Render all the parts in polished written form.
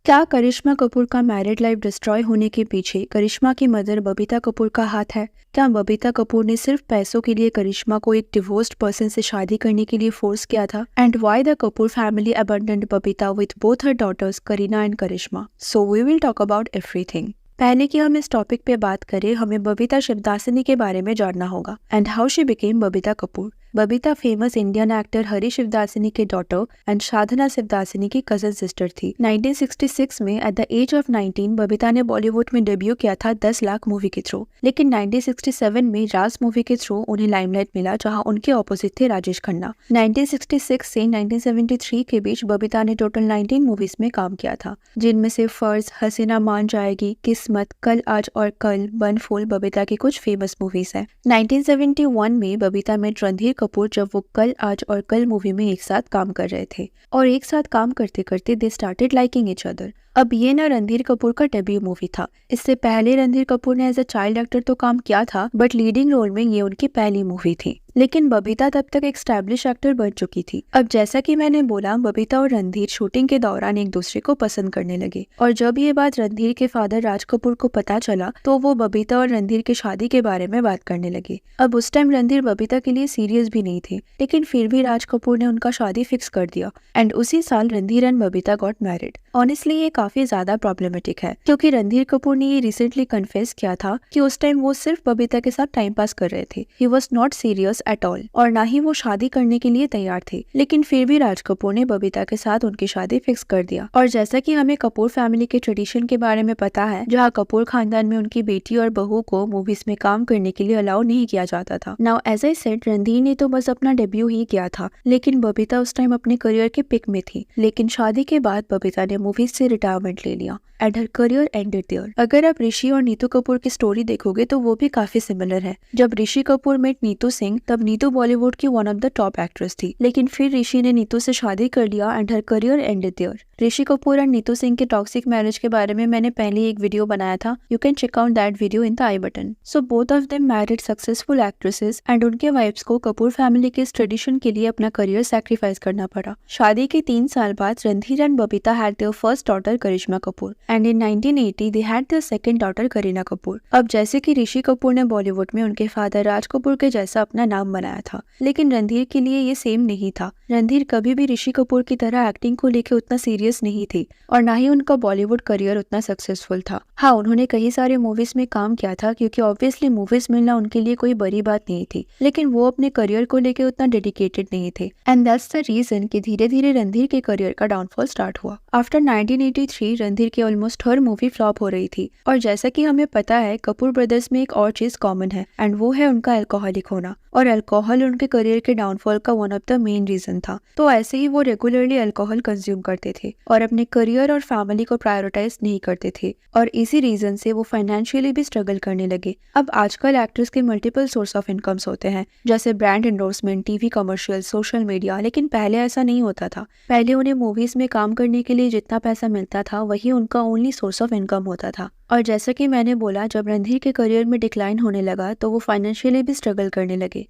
क्या करिश्मा कपूर का married life destroy होने के पीछे करिश्मा की मदर बबीता कपूर का हाथ है? क्या बबीता कपूर ने सिर्फ पैसों के लिए करिश्मा को एक डिवोर्स्ड पर्सन से शादी करने के लिए फोर्स किया था? And why the Kapoor family abandoned Babita with both her daughters Kareena and Karisma? So we will talk about everything. पहले कि हम इस टॉपिक पे बात करें, हमें बबीता शिवदासनी के बारे में जानना होगा and how she became Babita Kapoor. Babita famous Indian actor Hari Shivdasani के डॉटर एंड साधना शिवदासनी की कजन सिस्टर थी। 1966 में at the age of 19 Babita ने बॉलीवुड में डेब्यू किया था 10 लाख मूवी के थ्रू। लेकिन 1967 में राज मूवी के थ्रू उन्हें लाइमलाइट मिला, जहां उनके ऑपोजिट थे राजेश खन्ना। 1966 से 1973 के बीच बबीता ने टोटल 19 मूवीज में काम किया था, जिनमें से फर्ज, हसीना मान जाएगी, किस्मत, कल आज और कल, बनफूल बबीता की कुछ फेमस मूवीज हैं। 1971 में बबीता में रणधीर कपूर जब वो कल आज और कल मूवी में एक साथ काम कर रहे थे और एक साथ काम करते करते they started liking each other. अब ये ना रणधीर कपूर का डेब्यू मूवी था। इससे पहले रणधीर कपूर ने एज अ चाइल्ड एक्टर तो काम किया था, बट लीडिंग रोल में ये उनकी पहली मूवी थी। लेकिन बबीता तब तक एक एस्टैब्लिश एक्टर बन चुकी थी। अब जैसा कि मैंने बोला, बबीता और रणधीर शूटिंग के दौरान एक दूसरे को पसंद करने लगे और जब ये बात रणधीर के फादर राज कपूर को पता चला तो वो बबीता और रणधीर की शादी के बारे में बात करने लगे। अब उस टाइम रणधीर बबीता के लिए सीरियस भी नहीं थे, लेकिन फिर भी राज कपूर ने उनका शादी फिक्स कर दिया एंड उसी साल Randhir and Babita got married. Honestly ये काफी ज्यादा प्रॉब्लमेटिक है, क्योंकि रणधीर कपूर ने ये रिसेंटली कन्फेस किया था कि उस टाइम वो सिर्फ बबीता के साथ टाइम पास कर रहे थे। He was not serious at all और ना ही वो शादी करने के लिए तैयार थे। लेकिन फिर भी राज कपूर ने बबीता के साथ उनकी शादी फिक्स कर दिया। और जैसा कि हमें कपूर फैमिली के ट्रेडिशन के बारे में पता है, जहाँ कपूर खानदान में उनकी बेटी और बहू को मूवीज में काम करने के लिए अलाउ नहीं किया जाता था। Now as I said, Randhir ने तो बस अपना डेब्यू ही किया था, लेकिन बबीता उस टाइम अपने करियर के पिक में थी। लेकिन शादी के बाद बबीता ने मूवीज से रिटायरमेंट ले लिया and her career ended there. अगर आप ऋषि और नीतू कपूर की स्टोरी देखोगे तो वो भी काफी सिमिलर है। जब ऋषि कपूर मेट नीतू सिंह, तब नीतू बॉलीवुड की one of the top actress थी, लेकिन फिर ऋषि ने नीतू से शादी कर लिया and her career ended there. Rishi Kapoor and Neetu Singh के टॉक्सिक मैरिज के बारे में मैंने पहले एक वीडियो बनाया था, you can check out that video in the i button. So both of them married successful actresses and उनके वाइफ्स को कपूर फैमिली के इस ट्रेडिशन के लिए अपना करियर सैक्रिफाइस करना पड़ा। शादी के 3 साल बाद Randhir and Babita had their first daughter Karishma Kapoor and in 1980 they had their second daughter Kareena Kapoor. अब जैसे कि ऋषि कपूर ने बॉलीवुड में उनके फादर राज कपूर के जैसा अपना नाम बनाया था, लेकिन रणधीर के लिए ये सेम नहीं था। रणधीर कभी भी ऋषि कपूर की तरह एक्टिंग को लेकर उतना सीरियस नहीं थे और ना ही उनका बॉलीवुड करियर उतना सक्सेसफुल था। हाँ, उन्होंने कई सारे मूवीज में काम किया था, क्योंकि ऑब्वियसली मूवीज मिलना उनके लिए कोई बड़ी बात नहीं थी, लेकिन वो अपने करियर को लेकर उतना डेडिकेटेड नहीं थे एंड दैट्स द रीजन कि धीरे धीरे रणधीर के करियर का डाउनफॉल स्टार्ट हुआ। आफ्टर 1983 रणधीर की ऑलमोस्ट हर मूवी फ्लॉप हो रही थी और जैसा कि हमें पता है, कपूर ब्रदर्स में एक और चीज कॉमन है एंड वो है उनका अल्कोहलिक होना, और अल्कोहल उनके करियर के डाउनफॉल का one of the main reason था। तो ऐसे ही वो रेगुलरली अल्कोहल कंज्यूम करते थे और अपने करियर और फैमिली को प्रायोरिटाइज नहीं करते थे और इसी रीजन से वो फाइनेंशियली भी स्ट्रगल करने लगे। अब आजकल एक्टर्स के मल्टीपल सोर्स ऑफ इनकम्स होते हैं, जैसे brand endorsement, TV commercial, social media, लेकिन पहले ऐसा नहीं होता था। पहले उन्हें मूवीज में काम करने के लिए जितना पैसा मिलता था वही उनका ओनली सोर्स ऑफ इनकम होता था। और जैसा कि मैंने बोला, जब रणधीर के करियर में डिक्लाइन होने लगा तो वो फाइनेंशियली भी स्ट्रगल करने लगे।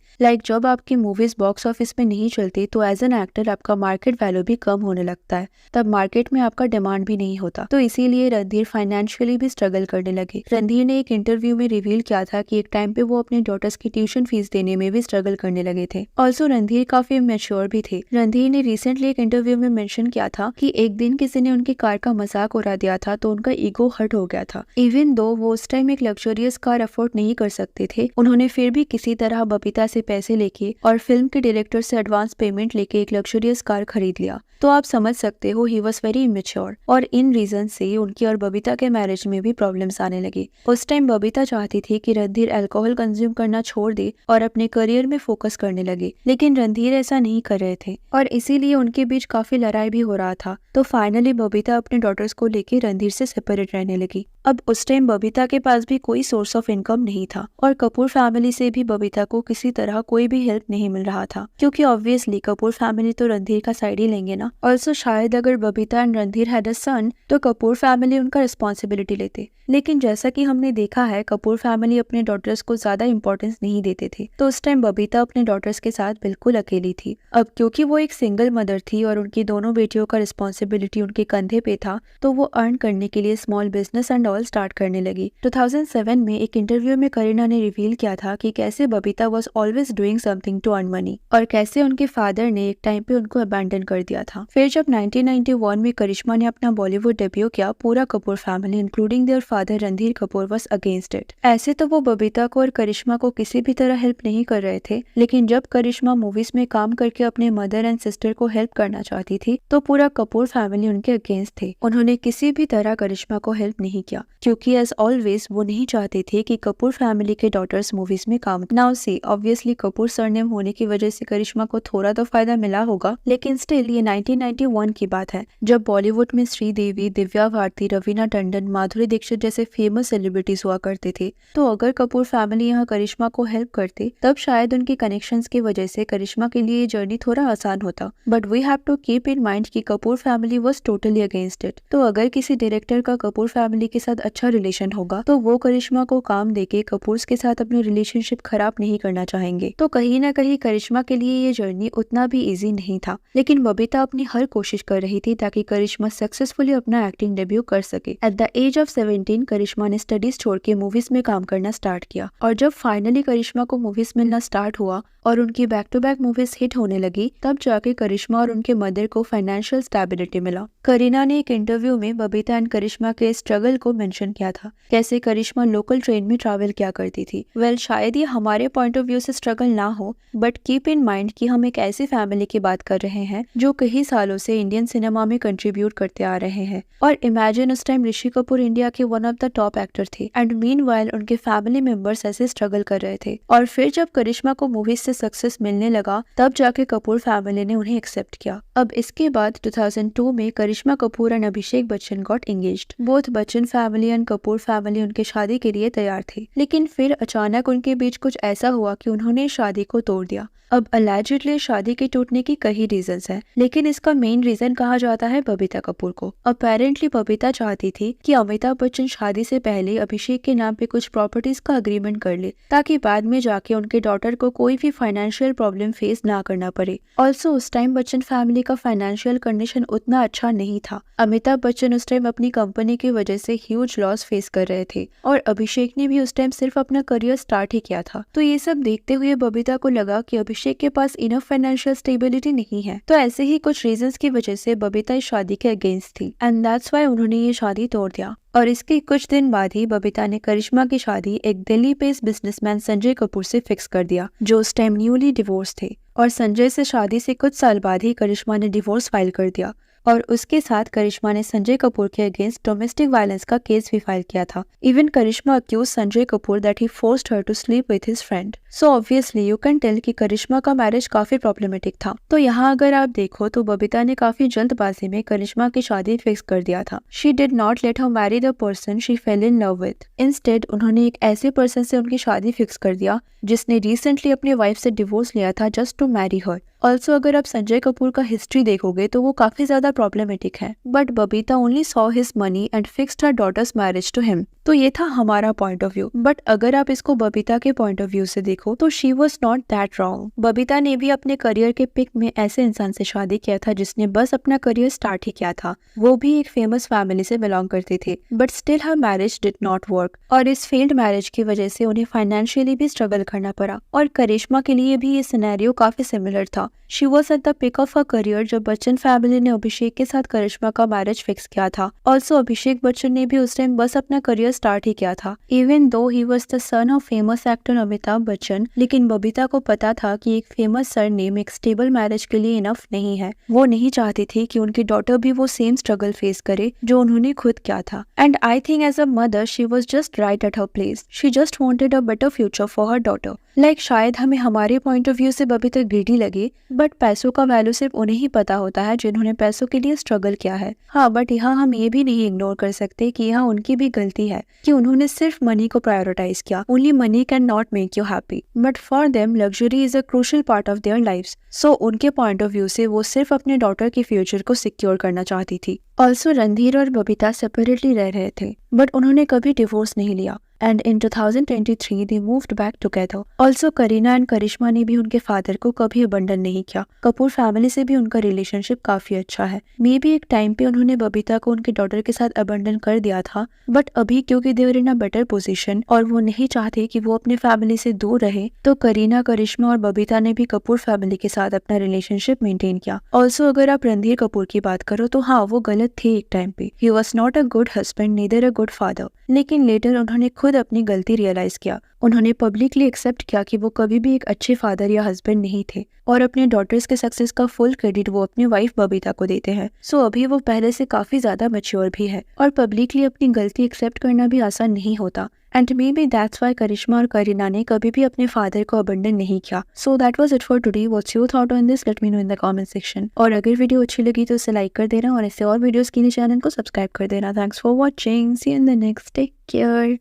जब आपकी मूवीज बॉक्स ऑफिस में नहीं चलती तो एज एन एक्टर आपका मार्केट वैल्यू भी कम होने लगता है, तब मार्केट में आपका डिमांड भी नहीं होता, तो इसीलिए रणधीर फाइनेंशियली भी स्ट्रगल करने लगे। रणधीर ने एक इंटरव्यू में रिवील किया था कि एक टाइम पे वो अपने डॉटर्स की ट्यूशन फीस देने में भी स्ट्रगल करने लगे थे। ऑल्सो रणधीर काफी मैच्योर भी थे। रणधीर ने रिसेंटली एक इंटरव्यू में मेंशन किया था कि एक दिन किसी ने उनकी कार का मजाक उड़ा दिया था तो उनका ईगो हर्ट हो गया था। इवन दो वो उस टाइम एक लग्जरियस कार अफोर्ड नहीं कर सकते थे, उन्होंने फिर भी किसी तरह बबीता से पैसे लेके और फिल्म के डायरेक्टर से एडवांस पेमेंट लेके एक लग्जरियस कार खरीद लिया। तो आप समझ सकते हो ही वॉज वेरी इमेच्योर और इन रीजन से उनकी और बबीता के मैरिज में भी प्रॉब्लम्स आने लगे। उस टाइम बबीता चाहती थी कि रणधीर अल्कोहल कंज्यूम करना छोड़ दे और अपने करियर में फोकस करने लगे, लेकिन रणधीर ऐसा नहीं कर रहे थे और इसीलिए उनके बीच काफी लड़ाई भी हो रहा था। तो फाइनली बबीता अपने डॉटर्स को लेकर रणधीर से सेपरेट रहने लगी। अब उस टाइम बबीता के पास भी कोई सोर्स ऑफ इनकम नहीं था और कपूर फैमिली से भी बबीता को किसी तरह कोई भी हेल्प नहीं मिल रहा था, क्योंकि ऑब्वियसली कपूर फैमिली तो रणधीर का साइड ही लेंगे ना। ऑल्सो शायद अगर Babita and Randhir had a son तो कपूर फैमिली उनका रिस्पॉन्सिबिलिटी लेते, लेकिन जैसा कि हमने देखा है कपूर फैमिली अपने डॉटर्स को ज्यादा इंपॉर्टेंस नहीं देते थे, तो उस टाइम बबीता अपने डॉटर्स के साथ बिल्कुल अकेली थी। अब क्योंकि वो एक सिंगल मदर थी और उनकी दोनों बेटियों का रिस्पॉन्सिबिलिटी उनके कंधे पे था, तो वो अर्न करने के लिए small business and all start करने लगी। 2007 में एक इंटरव्यू में करीना ने रिवील किया था कि कैसे Babita was always doing something to earn money और कैसे उनके फादर ने एक टाइम पे उनको अबैंडन कर दिया था। फिर जब 1991 में करिश्मा ने अपना बॉलीवुड डेब्यू किया, पूरा Kapoor family including their father Randhir Kapoor was against it. ऐसे तो वो बबीता को और करिश्मा को किसी भी तरह हेल्प नहीं कर रहे थे, लेकिन जब करिश्मा मूवीज में काम करके अपने मदर एंड सिस्टर को हेल्प करना चाहती थी तो पूरा कपूर फैमिली उनके अगेंस्ट थे। उन्होंने किसी भी तरह करिश्मा को हेल्प नहीं किया, क्योंकि एज ऑलवेज वो नहीं चाहते थे कि कपूर फैमिली के डॉटर्स मूवीज में काम। Now see obviously Kapoor surname होने की वजह से करिश्मा को थोड़ा तो फायदा मिला होगा, लेकिन स्टिल ये 1991 की बात है जब बॉलीवुड में श्रीदेवी, दिव्या भारती, रवीना टंडन, माधुरी दीक्षित जैसे फेमस सेलिब्रिटीज हुआ करते थे। तो अगर कपूर फैमिली यहाँ करिश्मा को हेल्प करते तब शायद उनके कनेक्शंस की वजह से करिश्मा के लिए ये जर्नी थोड़ा आसान होता, but we have to keep in mind कि Kapoor family was totally against it. तो अगर किसी डायरेक्टर का कपूर फैमिली के साथ अच्छा रिलेशन होगा तो वो करिश्मा को काम देके कपूर्स के साथ अपनी रिलेशनशिप खराब नहीं करना चाहेंगे। तो कहीं ना कहीं करिश्मा के लिए ये जर्नी उतना भी इजी नहीं था, लेकिन बबीता अपनी हर कोशिश कर रही थी ताकि करिश्मा सक्सेसफुली अपना एक्टिंग डेब्यू कर सके। एट द एज ऑफ 17 करिश्मा ने स्टडीज छोड़ के मूवीज में काम करना स्टार्ट किया और जब फाइनली करिश्मा को मूवीज मिलना स्टार्ट हुआ और उनकी back to back movies hit होने लगी, तब जाके करिश्मा और उनके मदर को फाइनेंशियल स्टेबिलिटी मिला। करीना ने एक इंटरव्यू में बबीता एंड करिश्मा के स्ट्रगल को मेंशन किया था, कैसे करिश्मा लोकल ट्रेन में ट्रैवल किया करती थी। वेल शायद ये हमारे पॉइंट ऑफ व्यू से स्ट्रगल ना हो, बट कीप इन माइंड कि हम एक ऐसी फैमिली की बात कर रहे हैं जो कई सालों से इंडियन सिनेमा में कंट्रीब्यूट करते आ रहे हैं। और इमेजिन उस टाइम ऋषि कपूर इंडिया के one of the top actor थे एंड मीनवाइल उनके फैमिली मेंबर्स ऐसे स्ट्रगल कर रहे थे। और फिर जब करिश्मा को मूवीज से सक्सेस मिलने लगा तब जाके कपूर फैमिली ने उन्हें एक्सेप्ट किया। अब इसके बाद 2002 में Karisma Kapoor and Abhishek Bachchan got engaged. Both Bachchan family and Kapoor family उनके शादी के लिए तैयार थे, लेकिन फिर अचानक उनके बीच कुछ ऐसा हुआ कि उन्होंने शादी को तोड़ दिया। अब अलेजिडली शादी के टूटने की कई रीजंस हैं, लेकिन इसका मेन रीजन कहा जाता है बबीता कपूर को। अपेरेंटली बबीता चाहती थी कि अमिताभ बच्चन शादी से पहले अभिषेक के नाम पे कुछ प्रॉपर्टीज का अग्रीमेंट कर ले, ताकि बाद में जाके उनके डॉटर को कोई भी फाइनेंशियल प्रॉब्लम फेस ना करना पड़े। ऑल्सो उस टाइम बच्चन फैमिली का फाइनेंशियल कंडीशन उतना अच्छा नहीं था। अमिताभ बच्चन उस टाइम अपनी कंपनी की वजह से ह्यूज लॉस फेस कर रहे थे और अभिषेक ने भी उस टाइम सिर्फ अपना करियर स्टार्ट ही किया था। तो ये सब देखते हुए बबीता को लगा कि अभिषेक के पास इनफ फाइनेंशियल स्टेबिलिटी नहीं है, तो ऐसे ही कुछ रीजंस की वजह से बबीता इस शादी के अगेंस्ट थी एंड दैट्स व्हाई उन्होंने ये शादी तोड़ दिया। और इसके कुछ दिन बाद ही बबीता ने करिश्मा की शादी एक दिल्ली बेस्ड बिजनेसमैन संजय कपूर से फिक्स कर दिया, जो उस टाइम न्यूली डिवोर्स थे। और संजय से शादी से कुछ साल बाद ही करिश्मा ने डिवोर्स फाइल कर दिया और उसके साथ करिश्मा ने संजय कपूर के अगेंस्ट डोमेस्टिक वायलेंस का केस भी फाइल किया था। Even Karishma accuse Sanjay Kapoor that he forced her to sleep with his friend. So obviously you can tell कि करिश्मा का मैरिज काफी प्रॉब्लमेटिक था। तो यहाँ अगर आप देखो तो बबीता ने काफी जल्दबाजी में करिश्मा की शादी फिक्स कर दिया था। She did not let her marry the person she fell in love with. Instead उन्होंने एक ऐसे पर्सन से उनकी शादी फिक्स कर दिया जिसने रिसेंटली अपनी वाइफ से डिवोर्स लिया था just to marry her. Also अगर आप संजय कपूर का हिस्ट्री देखोगे तो वो काफी ज्यादा प्रॉब्लमेटिक है, but Babita only saw his money and fixed her daughter's marriage to him. तो ये था हमारा पॉइंट ऑफ व्यू, बट अगर आप इसको बबीता के पॉइंट ऑफ व्यू से देखो तो she was not that wrong. Babita ने भी अपने करियर के पिक में ऐसे इंसान से शादी किया था जिसने बस अपना करियर स्टार्ट ही किया था। वो भी एक फेमस फैमिली से बिलोंग करते थे, but still her marriage did not work और इस फेल्ड मैरिज की वजह से उन्हें फाइनेंशियली भी स्ट्रगल करना पड़ा। और करिश्मा के लिए भी ये सिनेरियो काफी सिमिलर था। She was at the peak of her career जब बच्चन फैमिली ने अभिषेक के साथ करिश्मा का मैरिज फिक्स किया था। ऑल्सो अभिषेक बच्चन ने भी उस टाइम बस अपना करियर स्टार्ट ही किया था। Even though he was the son of famous actor Amitabh Bachchan, लेकिन बबीता को पता था कि एक फेमस सरनेम एक स्टेबल मैरिज के लिए इनफ नहीं है। वो नहीं चाहती थी कि उनकी डॉटर भी वो सेम स्ट्रगल फेस करे जो उन्होंने खुद किया था। And I think as a mother she was just right at her place. She just wanted a better future for her daughter. शायद हमें हमारे पॉइंट ऑफ व्यू से बबीता ग्रीडी लगे, बट पैसों का वैल्यू सिर्फ उन्हें ही पता होता है जिन्होंने पैसों के लिए स्ट्रगल किया है। हाँ, बट यहाँ हम ये भी नहीं इग्नोर कर सकते कि यहाँ उनकी भी गलती है कि उन्होंने सिर्फ मनी को प्रायोरिटाइज किया। Only money can not make you happy, but for them luxury is a crucial part of their lives. So उनके पॉइंट ऑफ व्यू से वो सिर्फ अपने डॉटर के फ्यूचर को सिक्योर करना चाहती थी। ऑल्सो रणधीर और बबीता सेपरेटली रह रहे थे, बट उन्होंने कभी डिवोर्स नहीं लिया। And in 2023 they moved back together. Also Kareena and Karisma ने भी उनके फादर को कभी अबंडन नहीं किया। कपूर फैमिली से भी उनका रिलेशनशिप काफी अच्छा है। मे बी एक टाइम पे उन्होंने बबीता को उनके डॉटर के साथ अबंडन कर दिया था, बट अभी क्योंकि दे वर इन अ बेटर पोजीशन और वो नहीं चाहते कि वो अपने फैमिली से दूर रहे, तो करीना, करिश्मा और बबीता ने भी कपूर फैमिली के साथ अपना रिलेशनशिप मेंटेन किया। ऑल्सो अगर आप रणधीर कपूर की बात करो तो हाँ, वो गलत थे एक टाइम पे। He was not a good husband, neither a good father. लेकिन लेटर उन्होंने खुद अपनी गलती रियलाइज किया। उन्होंने पब्लिकली एक्सेप्ट किया कि वो कभी भी एक अच्छे फादर या हस्बैंड नहीं थे और अपने डॉटर्स के सक्सेस का फुल क्रेडिट वो अपनी वाइफ बबीता को देते हैं। सो अभी वो पहले से काफी ज्यादा मैच्योर भी है और पब्लिकली अपनी गलती एक्सेप्ट करना भी आसान नहीं होता। And maybe that's why Karisma और करीना ने कभी भी अपने फादर को अबंडन नहीं किया। So that was it for today. What's your thought on this? Let me know in the comment section. और अगर वीडियो अच्छी लगी तो इसे लाइक कर देना और ऐसे और वीडियोस के लिए चैनल को सब्सक्राइब कर देना। Thanks for watching. See you in the next. Take care.